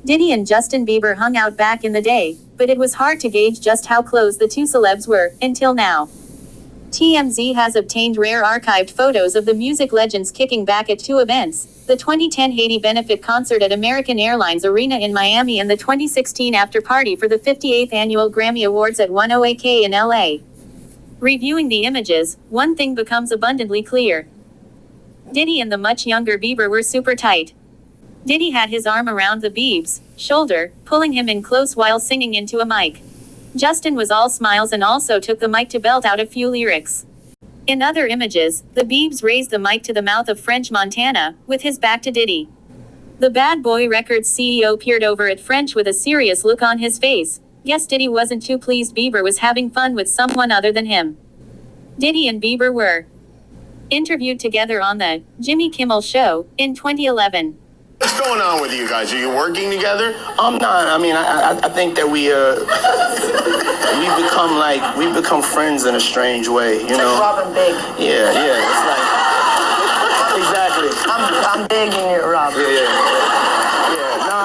Diddy and Justin Bieber hung out back in the day, but it was hard to gauge just how close the two celebs were, until now. TMZ has obtained rare archived photos of the music legends kicking back at two events: the 2010 Haiti benefit concert at American Airlines Arena in Miami and the 2016 after-party for the 58th Annual Grammy Awards at 108K in LA. Reviewing the images, one thing becomes abundantly clear. Diddy and the much younger Bieber were super tight. Diddy had his arm around the Biebs' shoulder, pulling him in close while singing into a mic. Justin was all smiles and also took the mic to belt out a few lyrics. In other images, the Biebs raised the mic to the mouth of French Montana, with his back to Diddy. The Bad Boy Records CEO peered over at French with a serious look on his face. Yes, Diddy wasn't too pleased Bieber was having fun with someone other than him. Diddy and Bieber were interviewed together on the Jimmy Kimmel Show in 2011. What's going on with you guys? Are you working together? I'm not. I mean, I think that we've become friends in a strange way. You know. Like Robin Big. Yeah. It's like exactly. I'm big in it, Robin. Yeah.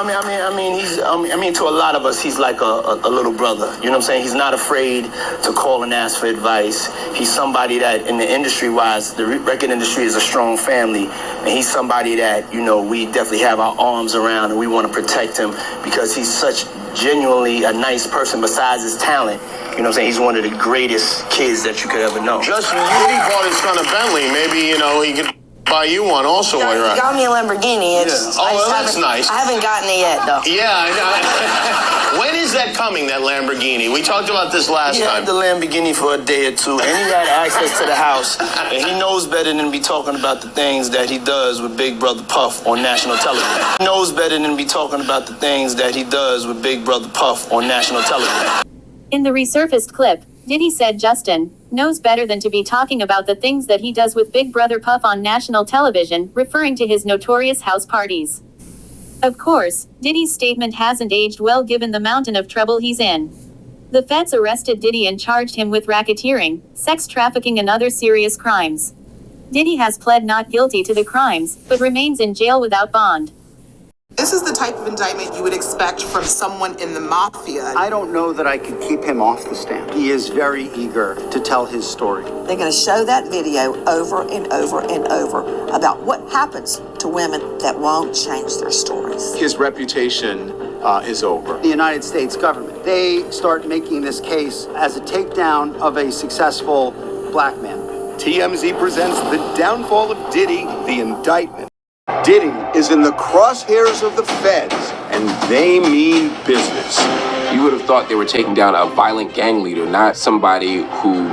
No, I mean, to a lot of us, he's like a little brother. You know what I'm saying? He's not afraid to call and ask for advice. He's somebody that, in the industry-wise, the record industry is a strong family, and he's somebody that, you know, we definitely have our arms around, and we want to protect him because he's such genuinely a nice person besides his talent. You know what I'm saying? He's one of the greatest kids that you could ever know. Justin, Diddy bought his son a Bentley. Maybe, you know, he could buy you one also while you're out. Got me a Lamborghini. That's nice. I haven't gotten it yet, though. Yeah, I know. When is that coming, that Lamborghini? We talked about this last time. He had the Lamborghini for a day or two, and he had access to the house, and he knows better than to be talking about the things that he does with Big Brother Puff on national television. He knows better than to be talking about the things that he does with Big Brother Puff on national television. In the resurfaced clip, Diddy said Justin knows better than to be talking about the things that he does with Big Brother Puff on national television, referring to his notorious house parties. Of course, Diddy's statement hasn't aged well given the mountain of trouble he's in. The feds arrested Diddy and charged him with racketeering, sex trafficking and other serious crimes. Diddy has pled not guilty to the crimes, but remains in jail without bond. This is the type of indictment you would expect from someone in the mafia. I don't know that I can keep him off the stand. He is very eager to tell his story. They're going to show that video over and over and over about what happens to women that won't change their stories. His reputation is over. The United States government, they start making this case as a takedown of a successful black man. TMZ presents the downfall of Diddy, the indictment. Diddy is in the crosshairs of the feds, and they mean business. You would have thought they were taking down a violent gang leader, not somebody who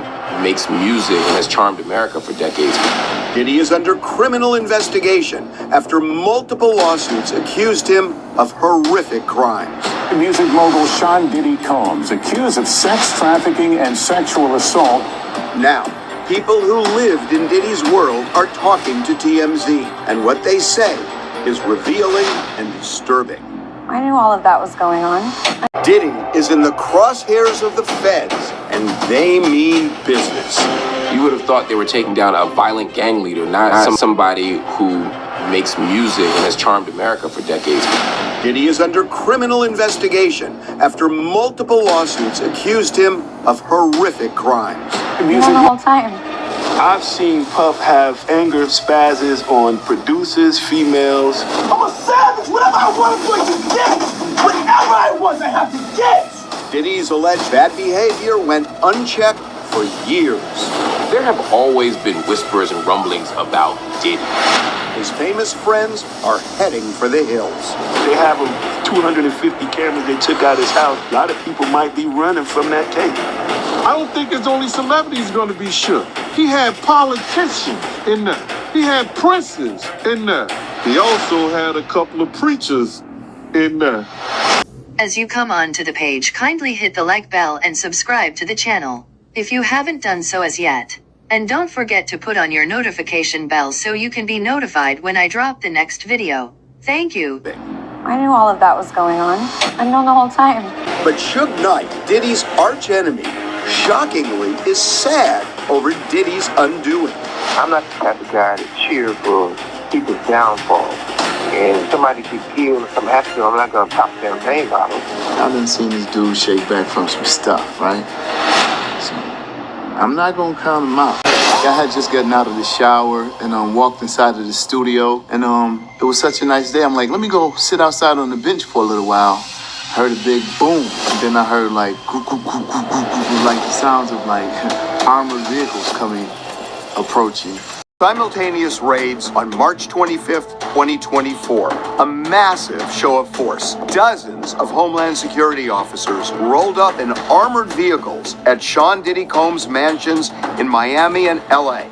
makes music and has charmed America for decades. Diddy is under criminal investigation after multiple lawsuits accused him of horrific crimes. Music mogul Sean Diddy Combs accused of sex trafficking and sexual assault. Now, people who lived in Diddy's world are talking to TMZ, and what they say is revealing and disturbing. I knew all of that was going on. Diddy is in the crosshairs of the feds, and they mean business. You would have thought they were taking down a violent gang leader, not somebody who makes music and has charmed America for decades. Diddy is under criminal investigation after multiple lawsuits accused him of horrific crimes. You know the whole time. I've seen Puff have anger spazzes on producers, females. I'm a savage. Whatever I want, I'm going to get. Whatever I want, I have to get. Diddy's alleged bad behavior went unchecked for years. There have always been whispers and rumblings about Diddy. His famous friends are heading for the hills. They have 250 cameras they took out his house. A lot of people might be running from that tape. I don't think it's only celebrities going to be shook. He had politicians in there. He had princes in there. He also had a couple of preachers in there. As you come onto the page, kindly hit the like bell and subscribe to the channel if you haven't done so as yet. And don't forget to put on your notification bell so you can be notified when I drop the next video. Thank you. I knew all of that was going on. I've known the whole time. But Suge Knight, Diddy's archenemy, shockingly is sad over Diddy's undoing. I'm not the type of guy to cheer for people's downfall. and somebody get killed or something happens, I'm not gonna pop champagne bottles. I done seen this dude shake back from some stuff, right? So, I'm not gonna count him out. I had just gotten out of the shower and walked inside of the studio, and it was such a nice day. I'm like, let me go sit outside on the bench for a little while. Heard a big boom, and then I heard like like the sounds of like armored vehicles approaching. Simultaneous raids on March 25th, 2024. A massive show of force. Dozens of Homeland Security officers rolled up in armored vehicles at Sean Diddy Combs' mansions in Miami and LA.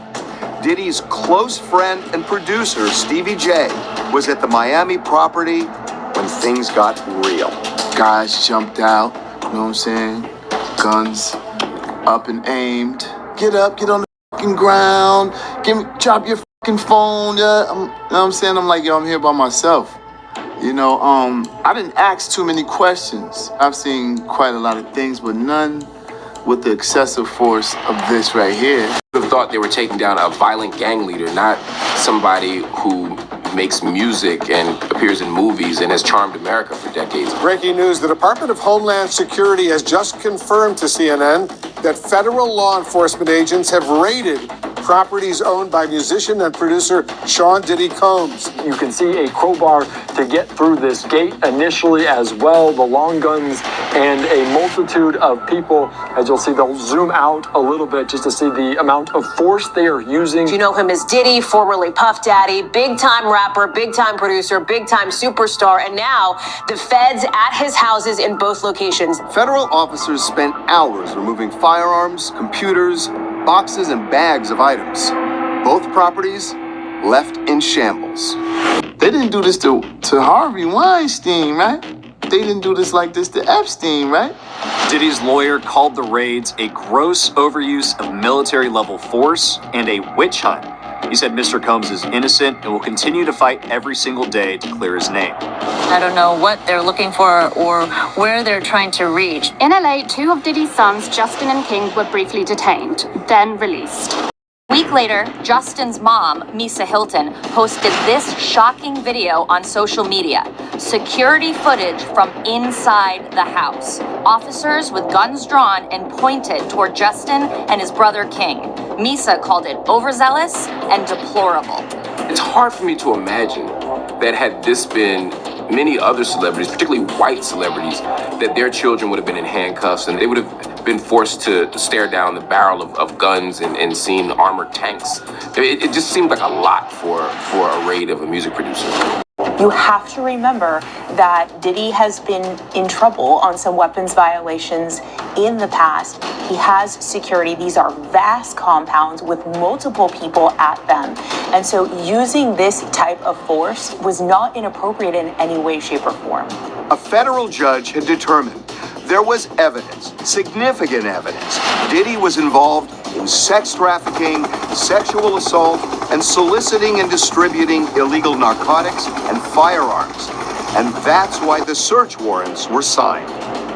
Diddy's close friend and producer, Stevie J, was at the Miami property when things got real. Guys jumped out, you know what I'm saying? Guns up and aimed. Get up, get on the fucking ground. Drop your fucking phone. You know what I'm saying? I'm like, yo, I'm here by myself. You know, I didn't ask too many questions. I've seen quite a lot of things, but none with the excessive force of this right here. I would have thought they were taking down a violent gang leader, not somebody who makes music and appears in movies and has charmed America for decades. Breaking news, the Department of Homeland Security has just confirmed to CNN that federal law enforcement agents have raided properties owned by musician and producer Sean Diddy Combs. You can see a crowbar to get through this gate initially as well, the long guns and a multitude of people. As you'll see, they'll zoom out a little bit just to see the amount of force they are using. You know him as Diddy, formerly Puff Daddy, big-time rapper, big-time producer, big-time superstar, and now the feds at his houses in both locations. Federal officers spent hours removing firearms, computers, boxes, and bags of items. Both properties left in shambles. They didn't do this to Harvey Weinstein, right? They didn't do this like this to Epstein, right? Diddy's lawyer called the raids a gross overuse of military-level force and a witch hunt. He said Mr. Combs is innocent and will continue to fight every single day to clear his name. I don't know what they're looking for or where they're trying to reach. In LA, 2 of Diddy's sons, Justin and King, were briefly detained, then released. A week later, Justin's mom, Misa Hilton, posted this shocking video on social media. Security footage from inside the house. Officers with guns drawn and pointed toward Justin and his brother King. Misa called it overzealous and deplorable. It's hard for me to imagine that had this been many other celebrities, particularly white celebrities, that their children would have been in handcuffs and they would have been forced to stare down the barrel of guns and seen armored tanks. It just seemed like a lot for a raid of a music producer. You have to remember that Diddy has been in trouble on some weapons violations in the past. He has security. These are vast compounds with multiple people at them. And so using this type of force was not inappropriate in any way, shape, or form. A federal judge had determined there was evidence, significant evidence. Diddy was involved in sex trafficking, sexual assault, and soliciting and distributing illegal narcotics and firearms. And that's why the search warrants were signed.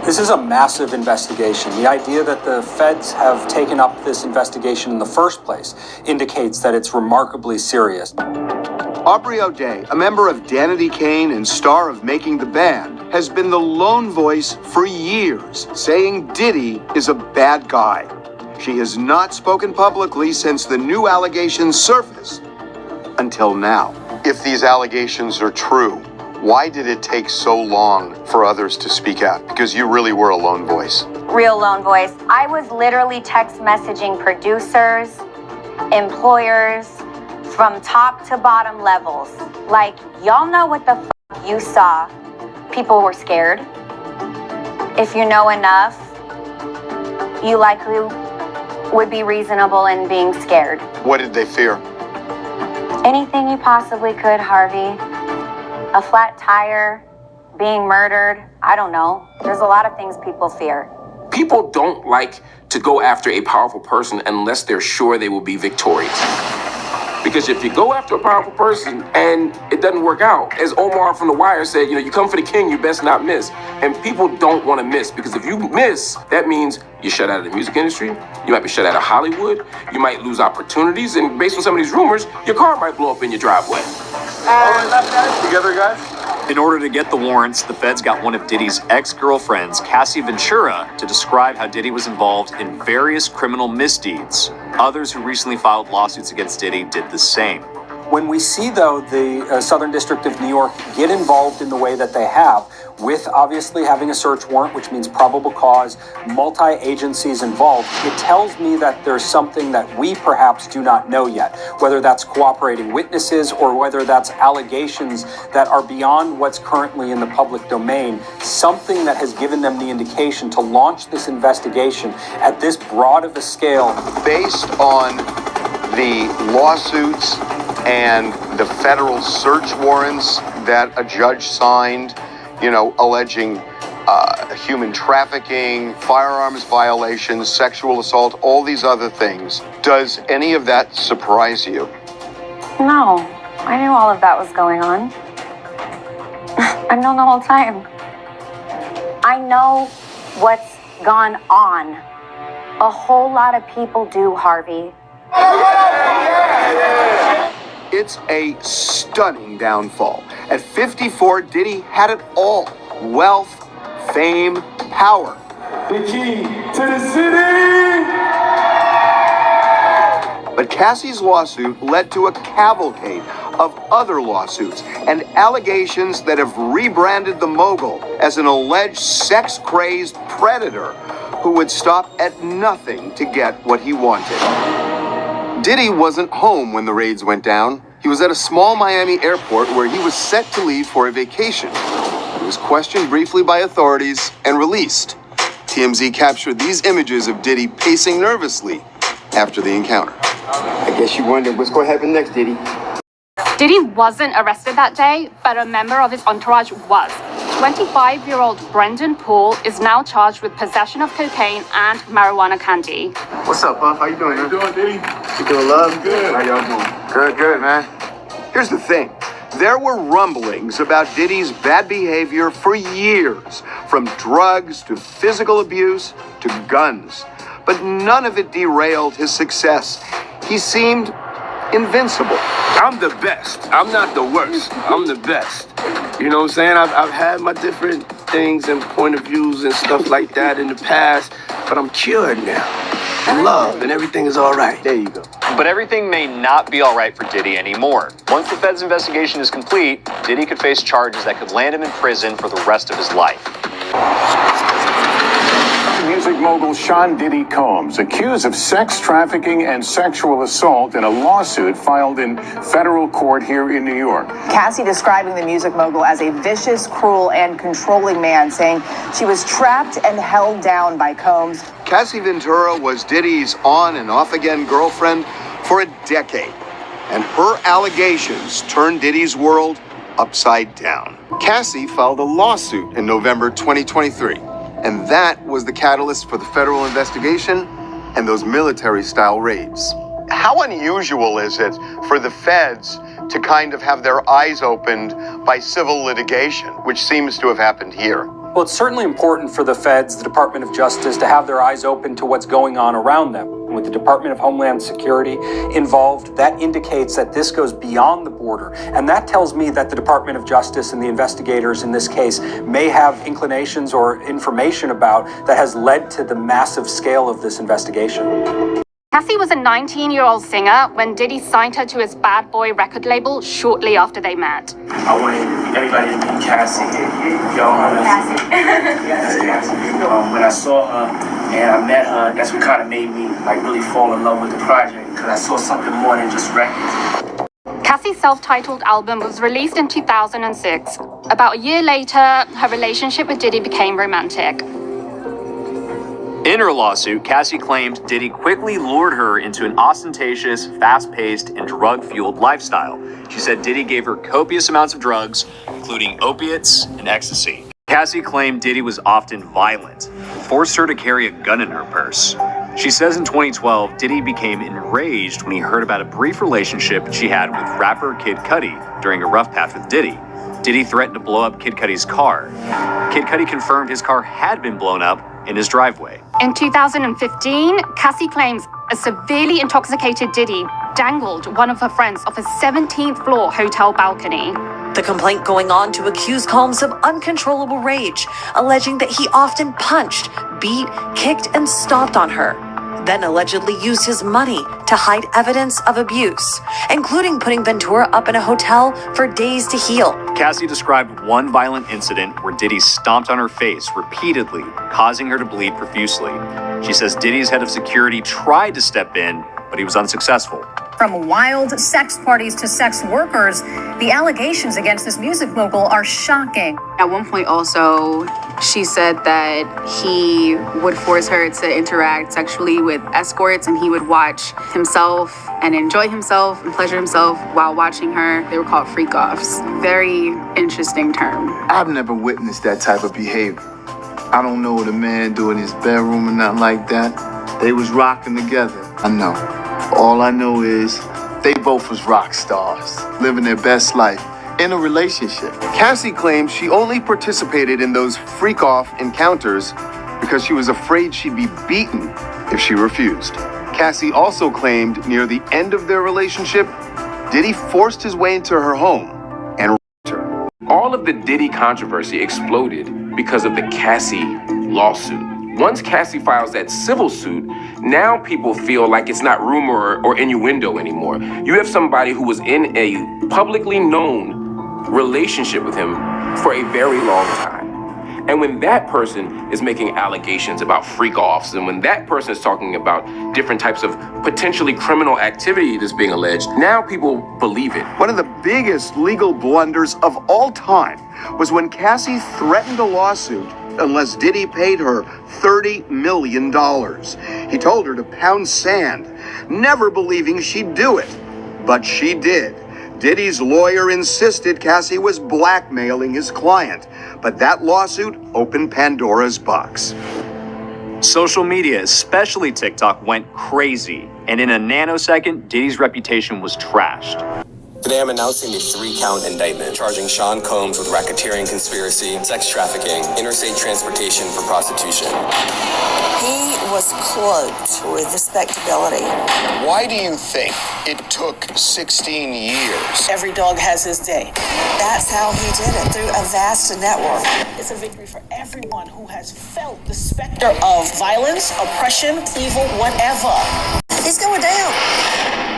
This is a massive investigation. The idea that the feds have taken up this investigation in the first place indicates that it's remarkably serious. Aubrey O'Day, a member of Danity Kane and star of Making the Band, has been the lone voice for years, saying Diddy is a bad guy. She has not spoken publicly since the new allegations surfaced, until now. If these allegations are true, why did it take so long for others to speak out? Because you really were a lone voice. Real lone voice. I was literally text messaging producers, employers, from top to bottom levels. Like, y'all know what the f*** you saw. People were scared. If you know enough, you likely would be reasonable in being scared. What did they fear? Anything you possibly could, Harvey. A flat tire, being murdered, I don't know. There's a lot of things people fear. People don't like to go after a powerful person unless they're sure they will be victorious. Because if you go after a powerful person and it doesn't work out, as Omar from The Wire said, you come for the king, you best not miss. And people don't want to miss, because if you miss, that means you're shut out of the music industry, you might be shut out of Hollywood, you might lose opportunities, and based on some of these rumors, your car might blow up in your driveway. Together, guys? In order to get the warrants, the feds got one of Diddy's ex-girlfriends, Cassie Ventura, to describe how Diddy was involved in various criminal misdeeds. Others who recently filed lawsuits against Diddy did the same. When we see, though, the Southern District of New York get involved in the way that they have, with obviously having a search warrant, which means probable cause, multi-agencies involved, it tells me that there's something that we perhaps do not know yet, whether that's cooperating witnesses or whether that's allegations that are beyond what's currently in the public domain, something that has given them the indication to launch this investigation at this broad of a scale. Based on the lawsuits and the federal search warrants that a judge signed, alleging human trafficking, firearms violations, sexual assault, all these other things. Does any of that surprise you? No, I knew all of that was going on. I've known the whole time. I know what's gone on. A whole lot of people do, Harvey. It's a stunning downfall. At 54, Diddy had it all. Wealth, fame, power. The key to the city! But Cassie's lawsuit led to a cavalcade of other lawsuits and allegations that have rebranded the mogul as an alleged sex-crazed predator who would stop at nothing to get what he wanted. Diddy wasn't home when the raids went down. He was at a small Miami airport where he was set to leave for a vacation. He was questioned briefly by authorities and released. TMZ captured these images of Diddy pacing nervously after the encounter. I guess you wonder what's going to happen next, Diddy. Diddy wasn't arrested that day, but a member of his entourage was. 25-year-old Brendan Poole is now charged with possession of cocaine and marijuana candy. What's up, Puff? How you doing, man? How you doing, Diddy? You doing, love? Good. How y'all doing? Good, man. Here's the thing. There were rumblings about Diddy's bad behavior for years, from drugs to physical abuse to guns. But none of it derailed his success. He seemed invincible. I'm the best. I'm not the worst. I'm the best. You know what I'm saying? I've had my different things and point of views and stuff like that in the past, but I'm cured now. Love and everything is all right. There you go. But everything may not be all right for Diddy anymore. Once the Fed's investigation is complete, Diddy could face charges that could land him in prison for the rest of his life. Music mogul Sean Diddy Combs accused of sex trafficking and sexual assault in a lawsuit filed in federal court here in New York. Cassie describing the music mogul as a vicious, cruel, and controlling man, saying she was trapped and held down by Combs. Cassie Ventura was Diddy's on and off again girlfriend for a decade, and her allegations turned Diddy's world upside down. Cassie filed a lawsuit in November 2023, and that was the catalyst for the federal investigation and those military-style raids. How unusual is it for the feds to kind of have their eyes opened by civil litigation, which seems to have happened here? Well, it's certainly important for the feds, the Department of Justice, to have their eyes open to what's going on around them. With the Department of Homeland Security involved, that indicates that this goes beyond the border. And that tells me that the Department of Justice and the investigators in this case may have inclinations or information about that has led to the massive scale of this investigation. Cassie was a 19-year-old singer when Diddy signed her to his Bad Boy record label shortly after they met. I wanted everybody to meet Cassie. Cassie. Yes, Cassie. When I saw her and I met her, that's what kind of made me really fall in love with the project, because I saw something more than just records. Cassie's self-titled album was released in 2006. About a year later, her relationship with Diddy became romantic. In her lawsuit, Cassie claimed Diddy quickly lured her into an ostentatious, fast-paced, and drug-fueled lifestyle. She said Diddy gave her copious amounts of drugs, including opiates and ecstasy. Cassie claimed Diddy was often violent, forced her to carry a gun in her purse. She says in 2012, Diddy became enraged when he heard about a brief relationship she had with rapper Kid Cudi during a rough patch with Diddy. Diddy threatened to blow up Kid Cudi's car. Kid Cudi confirmed his car had been blown up in his driveway. In 2015, Cassie claims a severely intoxicated Diddy dangled one of her friends off a 17th floor hotel balcony. The complaint going on to accuse Combs of uncontrollable rage, alleging that he often punched, beat, kicked, and stomped on her, then allegedly used his money to hide evidence of abuse, including putting Ventura up in a hotel for days to heal. Cassie described one violent incident where Diddy stomped on her face repeatedly, causing her to bleed profusely. She says Diddy's head of security tried to step in, but he was unsuccessful. From wild sex parties to sex workers, the allegations against this music mogul are shocking. At one point also, she said that he would force her to interact sexually with escorts, and he would watch himself and enjoy himself and pleasure himself while watching her. They were called freak-offs. Very interesting term. I've never witnessed that type of behavior. I don't know what a man do in his bedroom or nothing like that. They was rocking together. I know. All I know is they both was rock stars, living their best life in a relationship. Cassie claims she only participated in those freak-off encounters because she was afraid she'd be beaten if she refused. Cassie also claimed near the end of their relationship, Diddy forced his way into her home and raped her. All of the Diddy controversy exploded because of the Cassie lawsuit. Once Cassie files that civil suit, now people feel like it's not rumor or innuendo anymore. You have somebody who was in a publicly known relationship with him for a very long time. And when that person is making allegations about freak-offs, and when that person is talking about different types of potentially criminal activity that's being alleged, now people believe it. One of the biggest legal blunders of all time was when Cassie threatened a lawsuit unless Diddy paid her $30 million. He told her to pound sand, never believing she'd do it. But she did. Diddy's lawyer insisted Cassie was blackmailing his client, but that lawsuit opened Pandora's box. Social media, especially TikTok, went crazy, and in a nanosecond, Diddy's reputation was trashed. Today I'm announcing a 3-count indictment charging Sean Combs with racketeering conspiracy, sex trafficking, interstate transportation for prostitution. He was cloaked with respectability. Why do you think it took 16 years? Every dog has his day. That's how he did it, through a vast network. It's a victory for everyone who has felt the specter of violence, oppression, evil, whatever. He's going down.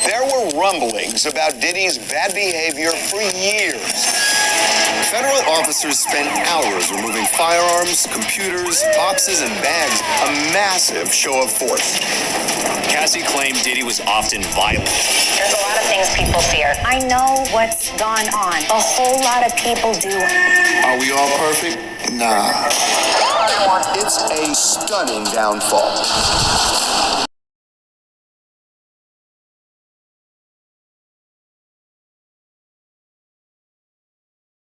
There were rumblings about Diddy's bad behavior for years. Federal officers spent hours removing firearms, computers, boxes, and bags, a massive show of force. Cassie claimed Diddy was often violent. There's a lot of things people fear. I know what's gone on. A whole lot of people do. Are we all perfect? Nah. It's a stunning downfall.